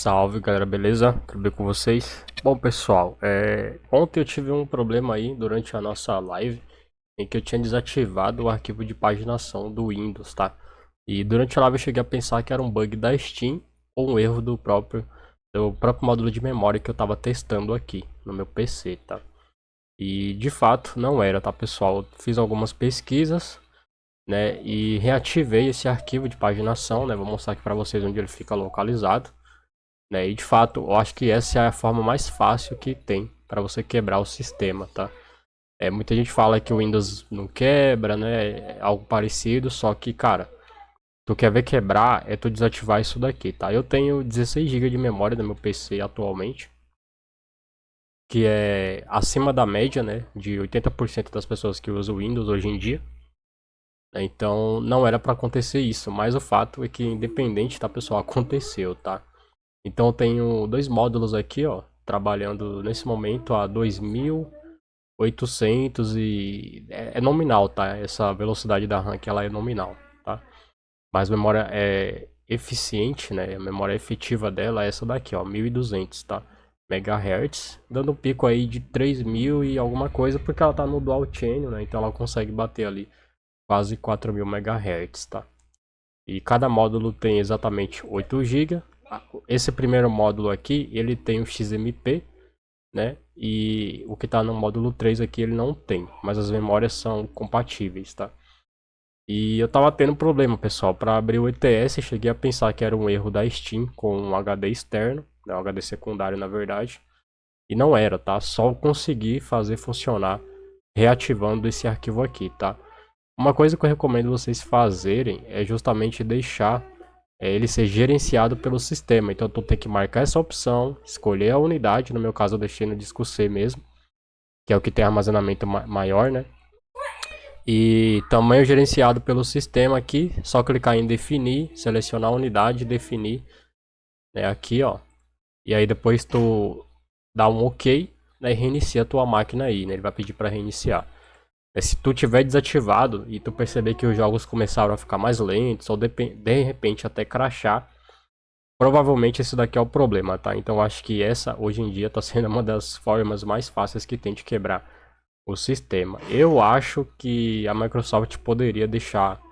Salve galera, beleza? Tudo bem com vocês? Bom pessoal, ontem eu tive um problema aí durante a nossa live em que eu tinha desativado o arquivo de paginação do Windows, tá? E durante a live eu cheguei a pensar que era um bug da Steam ou um erro do próprio módulo de memória que eu estava testando aqui no meu PC, tá? E de fato não era, tá pessoal? Eu fiz algumas pesquisas, né, e reativei esse arquivo de paginação, né? Vou mostrar aqui para vocês onde ele fica localizado. Né? E de fato, eu acho que essa é a forma mais fácil que tem para você quebrar o sistema, tá? Muita gente fala que o Windows não quebra, né? É algo parecido, só que, cara, tu quer ver quebrar, é tu desativar isso daqui, tá? Eu tenho 16 GB de memória no meu PC atualmente, que é acima da média, né? De 80% das pessoas que usam o Windows hoje em dia. Então, não era para acontecer isso, mas o fato é que, independente, tá, pessoal, aconteceu, tá? Então eu tenho dois módulos aqui, ó, trabalhando nesse momento a 2800 e é nominal, tá? Essa velocidade da RAM que ela é nominal, tá? Mas a memória é eficiente, né? A memória efetiva dela é essa daqui, ó, 1200, tá? Megahertz, dando um pico aí de 3000 e alguma coisa, porque ela tá no dual channel, né? Então ela consegue bater ali quase 4000 megahertz, tá? E cada módulo tem exatamente 8 GB. Esse primeiro módulo aqui, ele tem o XMP, né? E o que está no módulo 3 aqui, ele não tem. Mas as memórias são compatíveis, tá? E eu tava tendo problema, pessoal. Para abrir o ETS, eu cheguei a pensar que era um erro da Steam com um HD externo, né? Um HD secundário, na verdade. E não era, tá? Só consegui fazer funcionar reativando esse arquivo aqui, tá? Uma coisa que eu recomendo vocês fazerem é justamente deixar ele ser gerenciado pelo sistema. Então tu tem que marcar essa opção, escolher a unidade, no meu caso eu deixei no disco C mesmo, que é o que tem armazenamento maior, né? E tamanho gerenciado pelo sistema aqui, só clicar em definir, selecionar a unidade, definir, né, aqui ó. E aí depois tu dá um OK, né, e reinicia a tua máquina aí, né? Ele vai pedir para reiniciar. Se tu tiver desativado e tu perceber que os jogos começaram a ficar mais lentos ou de repente até crashar, provavelmente esse daqui é o problema, tá? Então acho que essa hoje em dia está sendo uma das formas mais fáceis que tem de quebrar o sistema. Eu acho que a Microsoft poderia deixar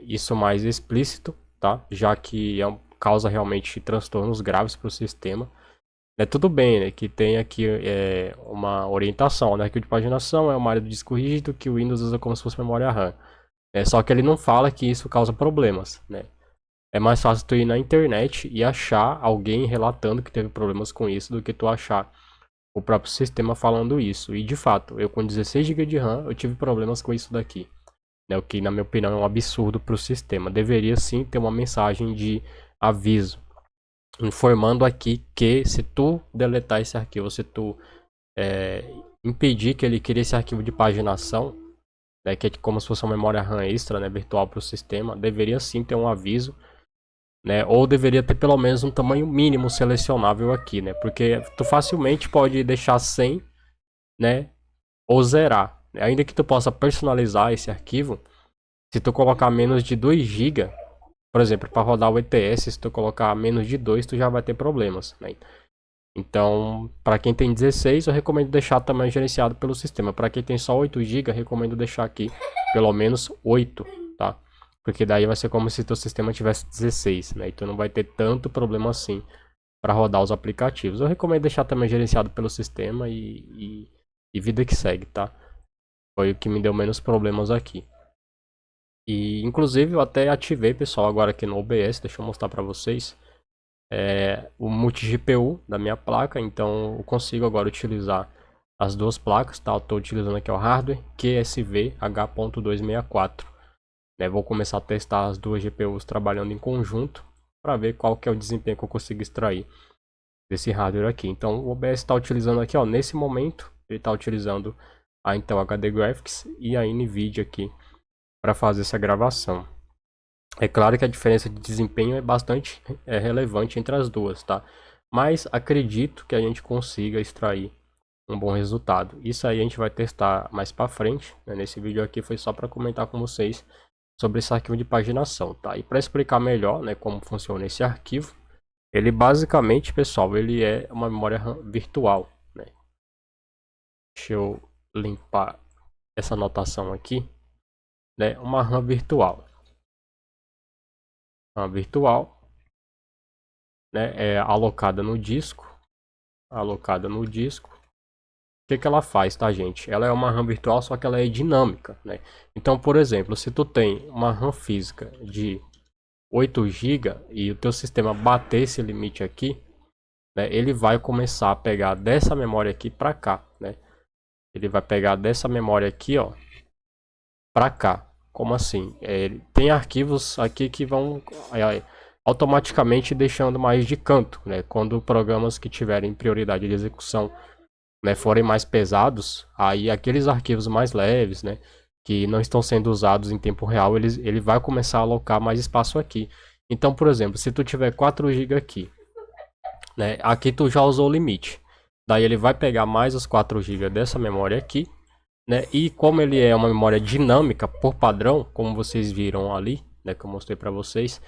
isso mais explícito, tá? Já que causa realmente transtornos graves para o sistema. Tudo bem, né, que tem aqui uma orientação, né, que de paginação é uma área do disco rígido que o Windows usa como se fosse memória RAM. Só que ele não fala que isso causa problemas, né? É mais fácil tu ir na internet e achar alguém relatando que teve problemas com isso do que tu achar o próprio sistema falando isso. E de fato, eu com 16 GB de RAM, eu tive problemas com isso daqui. Né? O que na minha opinião é um absurdo para o sistema. Deveria sim ter uma mensagem de aviso informando aqui que se tu deletar esse arquivo, se tu impedir que ele crie esse arquivo de paginação, né, que é como se fosse uma memória RAM extra, né, virtual para o sistema, deveria sim ter um aviso, né, ou deveria ter pelo menos um tamanho mínimo selecionável aqui, né, porque tu facilmente pode deixar sem, né, ou zerar, ainda que tu possa personalizar esse arquivo. Se tu colocar menos de 2 GB, por exemplo, para rodar o ETS, se tu colocar menos de 2, tu já vai ter problemas, né? Então, para quem tem 16, eu recomendo deixar tamanho gerenciado pelo sistema. Para quem tem só 8 GB, eu recomendo deixar aqui pelo menos 8, tá? Porque daí vai ser como se teu sistema tivesse 16, né? E tu não vai ter tanto problema assim para rodar os aplicativos. Eu recomendo deixar tamanho gerenciado pelo sistema e vida que segue, tá? Foi o que me deu menos problemas aqui. E inclusive eu até ativei, pessoal, agora aqui no OBS, deixa eu mostrar para vocês. O multi-GPU da minha placa, então eu consigo agora utilizar as duas placas, tá? Eu estou utilizando aqui o hardware QSV H.264, né? Vou começar a testar as duas GPUs trabalhando em conjunto para ver qual que é o desempenho que eu consigo extrair desse hardware aqui. Então o OBS está utilizando aqui, ó, nesse momento ele está utilizando a Intel HD Graphics e a NVIDIA aqui para fazer essa gravação. É claro que a diferença de desempenho é bastante relevante entre as duas, tá? Mas acredito que a gente consiga extrair um bom resultado. Isso aí a gente vai testar mais para frente, né? Nesse vídeo aqui foi só para comentar com vocês sobre esse arquivo de paginação, tá? E para explicar melhor, né, como funciona esse arquivo, Ele basicamente, pessoal, ele é uma memória RAM virtual, né? Deixa eu limpar essa anotação aqui, né? Uma RAM virtual. RAM virtual, né? É alocada no disco, alocada no disco. O que que ela faz, tá, gente? Ela é uma RAM virtual, só que ela é dinâmica, né? Então, por exemplo, se tu tem uma RAM física de 8 GB e o teu sistema bater esse limite aqui, né, ele vai começar a pegar dessa memória aqui para cá, né? Ele vai pegar dessa memória aqui, ó, para cá. Como assim? Tem arquivos aqui que vão automaticamente deixando mais de canto, né? Quando programas que tiverem prioridade de execução, né, forem mais pesados, aí aqueles arquivos mais leves, né, que não estão sendo usados em tempo real, ele vai começar a alocar mais espaço aqui. Então, por exemplo, se tu tiver 4 GB aqui, né, aqui tu já usou o limite. Daí ele vai pegar mais os 4 GB dessa memória aqui, né, e como ele é uma memória dinâmica por padrão, como vocês viram ali, né, que eu mostrei para vocês,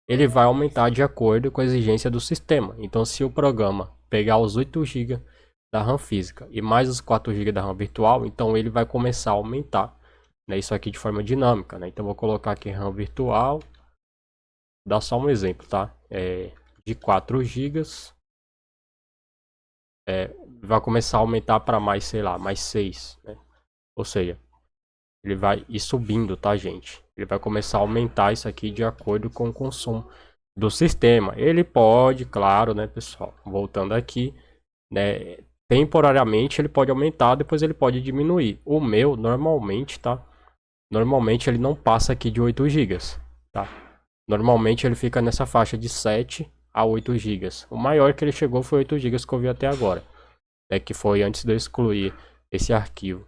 ele vai aumentar de acordo com a exigência do sistema. Então, se o programa pegar os 8 GB da RAM física e mais os 4 GB da RAM virtual, então ele vai começar a aumentar, né, isso aqui de forma dinâmica, né? Então vou colocar aqui RAM virtual, dá só um exemplo, tá? De 4 GB, vai começar a aumentar para mais, sei lá, mais 6, né? Ou seja, ele vai ir subindo, tá, gente? Ele vai começar a aumentar isso aqui de acordo com o consumo do sistema. Ele pode, claro, né, pessoal, voltando aqui, né, temporariamente ele pode aumentar, depois ele pode diminuir. O meu, normalmente, tá? Normalmente ele não passa aqui de 8 GB, tá? Normalmente ele fica nessa faixa de 7 a 8 GB. O maior que ele chegou foi 8 GB que eu vi até agora, né, que foi antes de eu excluir esse arquivo.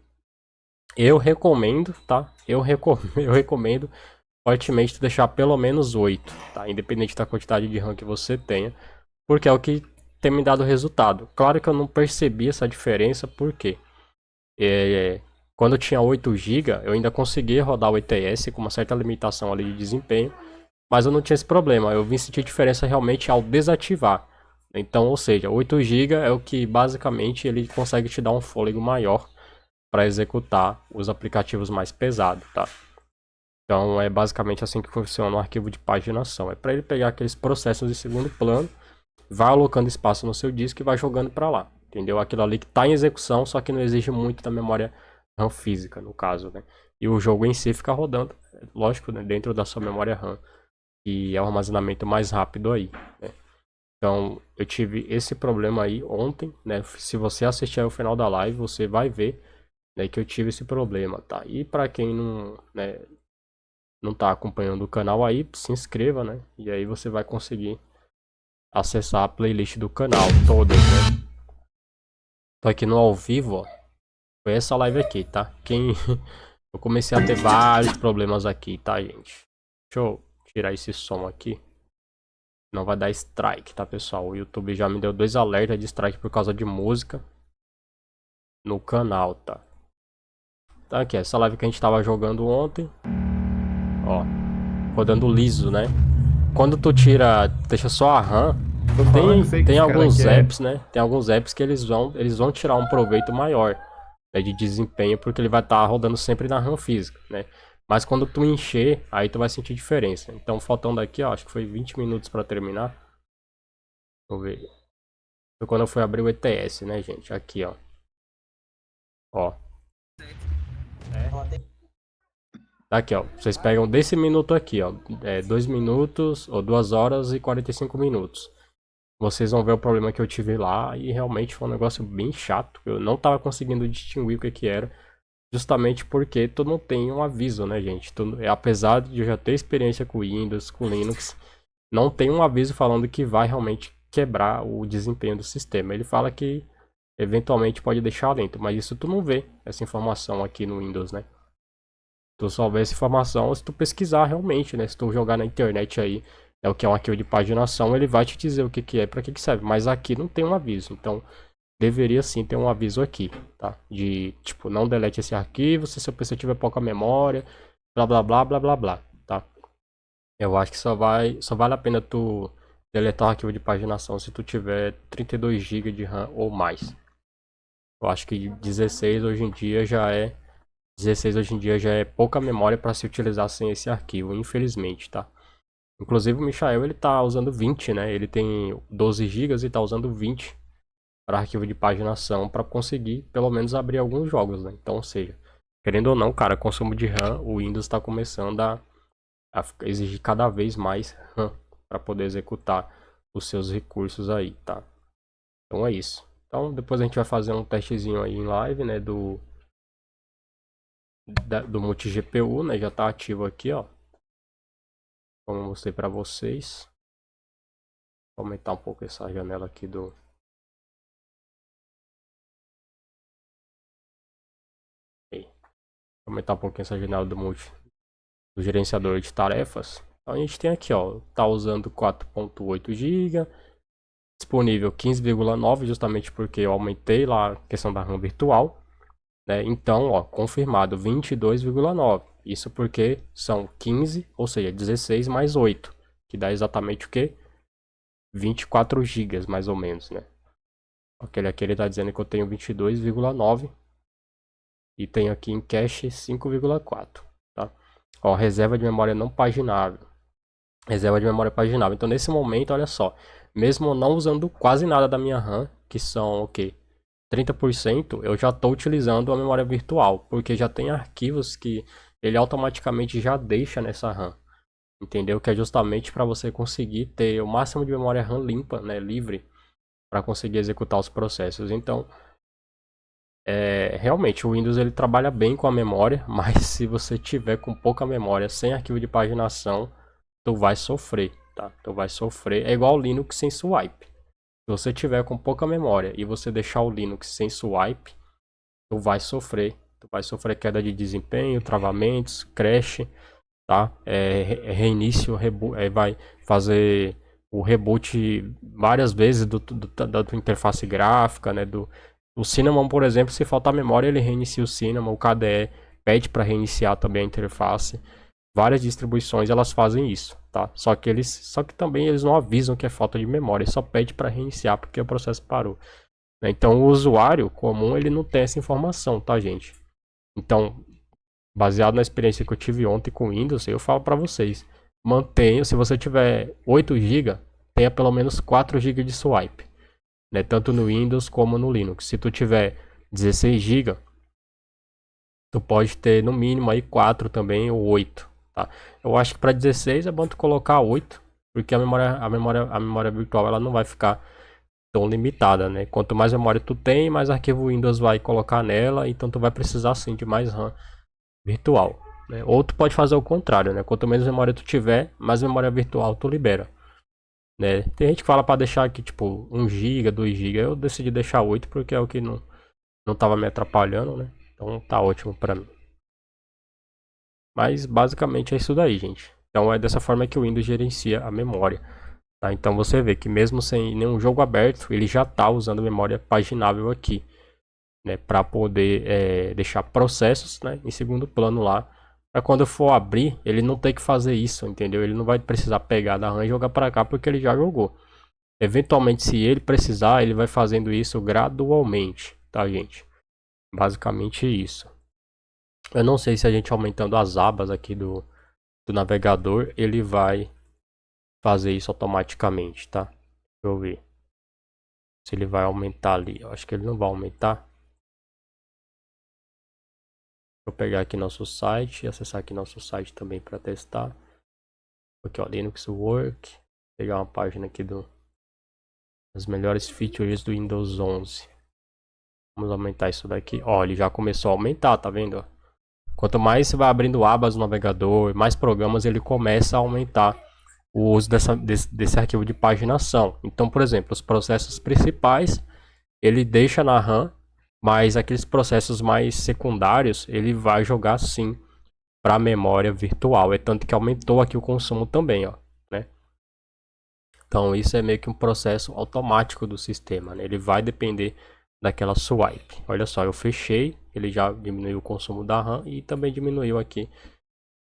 Eu recomendo, tá? Eu recomendo fortemente deixar pelo menos 8, tá? Independente da quantidade de RAM que você tenha, porque é o que tem me dado resultado. Claro que eu não percebi essa diferença, porque quando eu tinha 8 GB, eu ainda conseguia rodar o ETS com uma certa limitação ali de desempenho, mas eu não tinha esse problema. Eu vim sentir diferença realmente ao desativar. Então, ou seja, 8 GB é o que basicamente ele consegue te dar um fôlego maior para executar os aplicativos mais pesados, tá? Então é basicamente assim que funciona o arquivo de paginação. É para ele pegar aqueles processos de segundo plano, vai alocando espaço no seu disco e vai jogando para lá, entendeu? Aquilo ali que está em execução, só que não exige muito da memória RAM física, no caso, né? E o jogo em si fica rodando, lógico, né, dentro da sua memória RAM, e é o armazenamento mais rápido aí, né? Então eu tive esse problema aí ontem, né? Se você assistir ao final da live, você vai ver, né, que eu tive esse problema, tá? E para quem não, né, não tá acompanhando o canal aí, se inscreva, né? E aí você vai conseguir acessar a playlist do canal todas, né? Tô aqui no ao vivo, ó. Foi essa live aqui, tá? Eu comecei a ter vários problemas aqui, tá, gente? Deixa eu tirar esse som aqui. Não vai dar strike, tá, pessoal? O YouTube já me deu 2 alertas de strike por causa de música no canal, tá? Tá aqui, essa live que a gente tava jogando ontem. Ó, rodando liso, né? Quando tu tira, deixa só a RAM, tem alguns apps, né? Tem alguns apps que eles vão tirar um proveito maior, né, de desempenho, porque ele vai estar rodando sempre na RAM física, né? Mas quando tu encher, aí tu vai sentir diferença. Então, faltando aqui, ó, acho que foi 20 minutos para terminar. Deixa eu ver. Foi quando eu fui abrir o ETS, né, gente? Aqui, ó. Ó. Tá aqui, ó. Vocês pegam desse minuto aqui, ó. 2 minutos, ou 2 horas e 45 minutos. Vocês vão ver o problema que eu tive lá e realmente foi um negócio bem chato. Eu não tava conseguindo distinguir o que que era, justamente porque tu não tem um aviso, né, gente? Apesar de eu já ter experiência com Windows, com Linux, não tem um aviso falando que vai realmente quebrar o desempenho do sistema. Ele fala que eventualmente pode deixar lento, mas isso tu não vê essa informação aqui no Windows, né? Tu só vê essa informação se tu pesquisar realmente, né? Se tu jogar na internet aí, é o que é um arquivo de paginação, ele vai te dizer o que que é, para que que serve. Mas aqui não tem um aviso, então deveria sim ter um aviso aqui, tá? De tipo, não delete esse arquivo se seu PC tiver pouca memória, blá blá blá blá blá blá, tá? Eu acho que só vale a pena tu deletar o arquivo de paginação se tu tiver 32 GB de RAM ou mais. Eu acho que 16 hoje em dia já é pouca memória para se utilizar sem esse arquivo, infelizmente, tá? Inclusive o Michael ele tá usando 20, né? Ele tem 12 GB e tá usando 20 para arquivo de paginação para conseguir pelo menos abrir alguns jogos, né? Então, ou seja, querendo ou não, cara, consumo de RAM, o Windows está começando a exigir cada vez mais RAM para poder executar os seus recursos aí, tá? Então é isso. Então depois a gente vai fazer um testezinho aí em live, né, do multi GPU, né? Já tá ativo aqui, ó. Como eu mostrei para vocês. Vou aumentar um pouco essa janela aqui do aumentar um pouquinho essa janela do gerenciador de tarefas. Então a gente tem aqui, ó, tá usando 4.8 GB, disponível 15,9 justamente porque eu aumentei lá a questão da RAM virtual, né? Então, ó, confirmado 22,9. Isso porque são 15, ou seja, 16 mais 8, que dá exatamente o que? 24 GB mais ou menos, né? Aquele aqui ele tá dizendo que eu tenho 22,9 e tenho aqui em cache 5,4, tá? Ó, reserva de memória não paginável. Reserva de memória paginável. Então, nesse momento, olha só. Mesmo não usando quase nada da minha RAM, que são o quê? 30%, eu já estou utilizando a memória virtual. Porque já tem arquivos que ele automaticamente já deixa nessa RAM. Entendeu? Que é justamente para você conseguir ter o máximo de memória RAM limpa, né? Livre. Para conseguir executar os processos. Então, realmente, o Windows ele trabalha bem com a memória. Mas se você tiver com pouca memória, sem arquivo de paginação, tu vai sofrer, tá? Tu vai sofrer. É igual o Linux sem swipe. Se você tiver com pouca memória e você deixar o Linux sem swipe, tu vai sofrer. Tu vai sofrer queda de desempenho, travamentos, crash, tá? Reinício, vai fazer o reboot várias vezes da tua interface gráfica, né? O Cinnamon, por exemplo, se faltar memória, ele reinicia o Cinnamon. O KDE pede para reiniciar também a interface. Várias distribuições elas fazem isso, tá? Só que também eles não avisam que é falta de memória, só pede para reiniciar porque o processo parou. Né? Então o usuário comum ele não tem essa informação, tá, gente? Então, baseado na experiência que eu tive ontem com o Windows, eu falo para vocês, mantenha, se você tiver 8 GB, tenha pelo menos 4 GB de swipe, né? Tanto no Windows como no Linux. Se tu tiver 16 GB, tu pode ter no mínimo aí 4 também ou 8. Tá? Eu acho que para 16 é bom tu colocar 8, porque a memória virtual ela não vai ficar tão limitada, né? Quanto mais memória tu tem, mais arquivo Windows vai colocar nela, então tu vai precisar sim de mais RAM virtual. Né? Ou tu pode fazer o contrário, né? Quanto menos memória tu tiver, mais memória virtual tu libera. Né? Tem gente que fala para deixar aqui tipo 1 GB, 2 GB, eu decidi deixar 8 porque é o que não tava me atrapalhando, né? Então tá ótimo para mim. Mas basicamente é isso daí, gente. Então é dessa forma que o Windows gerencia a memória. Tá? Então você vê que mesmo sem nenhum jogo aberto, ele já está usando memória paginável aqui. Né, para poder deixar processos, né, em segundo plano lá. Para quando for abrir, ele não ter que fazer isso, entendeu? Ele não vai precisar pegar da RAM e jogar para cá porque ele já jogou. Eventualmente, se ele precisar, ele vai fazendo isso gradualmente, tá, gente? Basicamente isso. Eu não sei se a gente aumentando as abas aqui do navegador, ele vai fazer isso automaticamente, tá? Deixa eu ver. Se ele vai aumentar ali. Eu acho que ele não vai aumentar. Vou pegar aqui nosso site e acessar aqui nosso site também para testar. Aqui, ó, Linux Work. Pegar uma página aqui das melhores features do Windows 11. Vamos aumentar isso daqui. Ó, ele já começou a aumentar, tá vendo? Quanto mais você vai abrindo abas no navegador, mais programas ele começa a aumentar o uso desse arquivo de paginação. Então, por exemplo, os processos principais ele deixa na RAM, mas aqueles processos mais secundários ele vai jogar sim para a memória virtual. É tanto que aumentou aqui o consumo também, ó, né? Então isso é meio que um processo automático do sistema, né? Ele vai depender daquela swipe. Olha só, eu fechei, ele já diminuiu o consumo da RAM e também diminuiu aqui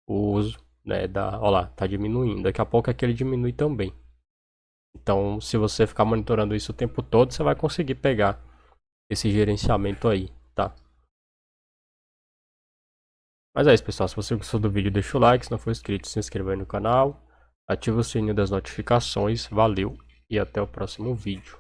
o uso, né, olha lá, tá diminuindo. Daqui a pouco aquele diminui também. Então, se você ficar monitorando isso o tempo todo, você vai conseguir pegar esse gerenciamento aí, tá? Mas é isso, pessoal. Se você gostou do vídeo, deixa o like. Se não for inscrito, se inscreva aí no canal. Ativa o sininho das notificações. Valeu e até o próximo vídeo.